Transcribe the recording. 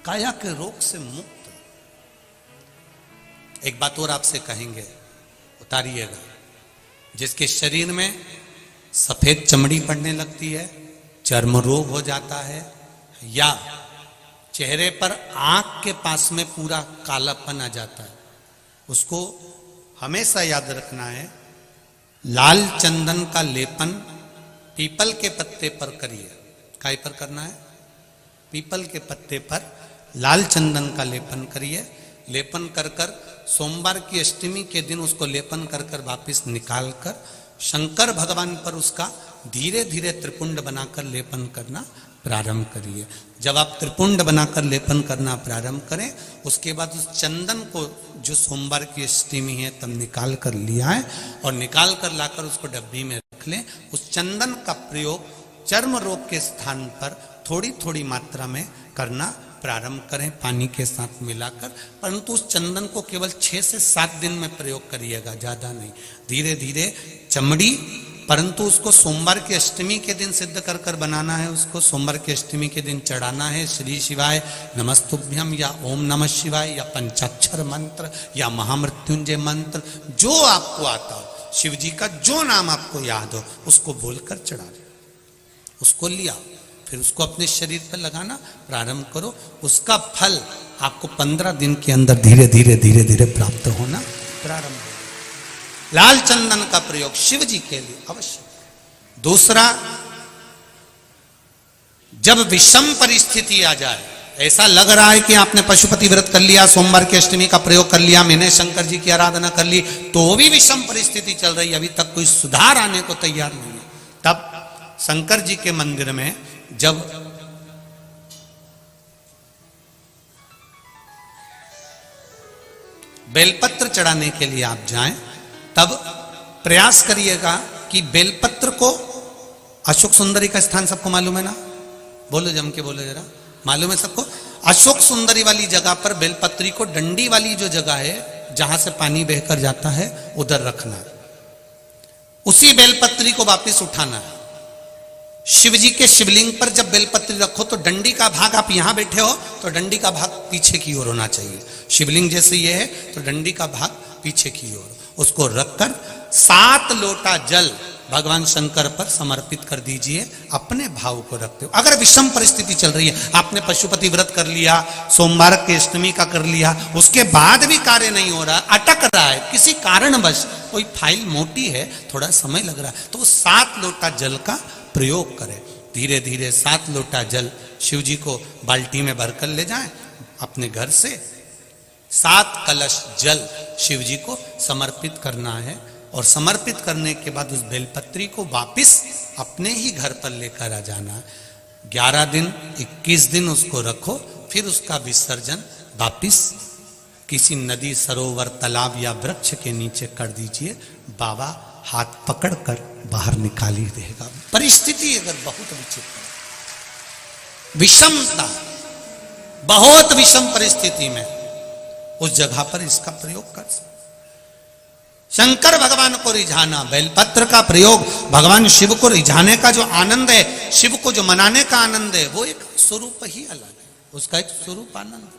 काया के रोग से मुक्त। एक बात और आपसे कहेंगे, उतारिएगा। जिसके शरीर में सफेद चमड़ी पड़ने लगती है, चर्म रोग हो जाता है, या चेहरे पर आंख के पास में पूरा कालापन आ जाता है, उसको हमेशा याद रखना है, लाल चंदन का लेपन पीपल के पत्ते पर करिए। काय पर करना है? पीपल के पत्ते पर लाल चंदन का लेपन करिए। लेपन कर कर सोमवार की अष्टमी के दिन उसको लेपन कर कर वापिस निकाल कर शंकर भगवान पर उसका धीरे धीरे त्रिपुंड बनाकर लेपन करना प्रारंभ करिए। जब आप त्रिपुंड बनाकर लेपन करना प्रारंभ करें, उसके बाद उस चंदन को जो सोमवार की अष्टमी है तब निकाल कर लिया है और निकाल कर लाकर उसको डब्बी में रख लें। उस चंदन का प्रयोग चर्म रोग के स्थान पर थोड़ी थोड़ी मात्रा में करना प्रारंभ करें, पानी के साथ मिलाकर। परंतु उस चंदन को केवल 6 से 7 दिन में प्रयोग करिएगा, ज्यादा नहीं। धीरे धीरे चमड़ी, परंतु उसको सोमवार की अष्टमी के दिन सिद्ध कर कर बनाना है। उसको सोमवार की अष्टमी के दिन चढ़ाना है श्री शिवाय नमस्तुभ्यम या ओम नमः शिवाय या पंचाक्षर मंत्र या महामृत्युंजय मंत्र, जो आपको आता हो, शिव जी का जो नाम आपको याद हो उसको बोलकर चढ़ा दो। उसको लिया, फिर उसको अपने शरीर पर लगाना प्रारंभ करो। उसका फल आपको 15 दिन के अंदर धीरे धीरे धीरे धीरे प्राप्त होना प्रारंभ हो। लाल चंदन का प्रयोग शिव जी के लिए अवश्य। दूसरा, जब विषम परिस्थिति आ जाए, ऐसा लग रहा है कि आपने पशुपति व्रत कर लिया, सोमवार की अष्टमी का प्रयोग कर लिया, मैंने शंकर जी की आराधना कर ली, तो भी विषम परिस्थिति चल रही है, अभी तक कोई सुधार आने को तैयार नहीं है, तब शंकर जी के मंदिर में जब बेलपत्र चढ़ाने के लिए आप जाएं, तब प्रयास करिएगा कि बेलपत्र को, अशोक सुंदरी का स्थान सबको मालूम है ना? बोलो, जम के बोलो जरा, मालूम है सबको? अशोक सुंदरी वाली जगह पर बेलपत्री को, डंडी वाली जो जगह है जहां से पानी बहकर जाता है, उधर रखना है। उसी बेलपत्री को वापस उठाना है। शिव जी के शिवलिंग पर जब बेलपत्री रखो तो डंडी का भाग, आप यहां बैठे हो तो डंडी का भाग पीछे की ओर होना चाहिए। शिवलिंग जैसे ये है तो डंडी का भाग पीछे की ओर, उसको रखकर 7 लोटा जल भगवान शंकर पर समर्पित कर दीजिए, अपने भाव को रखते हो। अगर विषम परिस्थिति चल रही है, आपने पशुपति व्रत कर लिया, सोमवार के अष्टमी का कर लिया, उसके बाद भी कार्य नहीं हो रहा, अटक रहा है किसी कारणवश, कोई फाइल मोटी है, थोड़ा समय लग रहा है, तो 7 लोटा जल का प्रयोग करें। धीरे धीरे 7 लोटा जल शिव जी को बाल्टी में भरकर ले जाएं अपने घर से। 7 कलश जल शिव जी को समर्पित करना है और समर्पित करने के बाद उस बेलपत्री को वापिस अपने ही घर पर लेकर आ जाना। 11 दिन 21 दिन उसको रखो, फिर उसका विसर्जन वापिस किसी नदी, सरोवर, तालाब या वृक्ष के नीचे कर दीजिए। बाबा हाथ पकड़कर बाहर निकाल ही देगा। परिस्थिति अगर बहुत विचित्र, विषमता, बहुत विषम परिस्थिति में उस जगह पर इसका प्रयोग कर सकते। शंकर भगवान को रिझाना, बेलपत्र का प्रयोग भगवान शिव को रिझाने का जो आनंद है, शिव को जो मनाने का आनंद है, वो एक स्वरूप ही अलग है, उसका एक स्वरूप आनंद।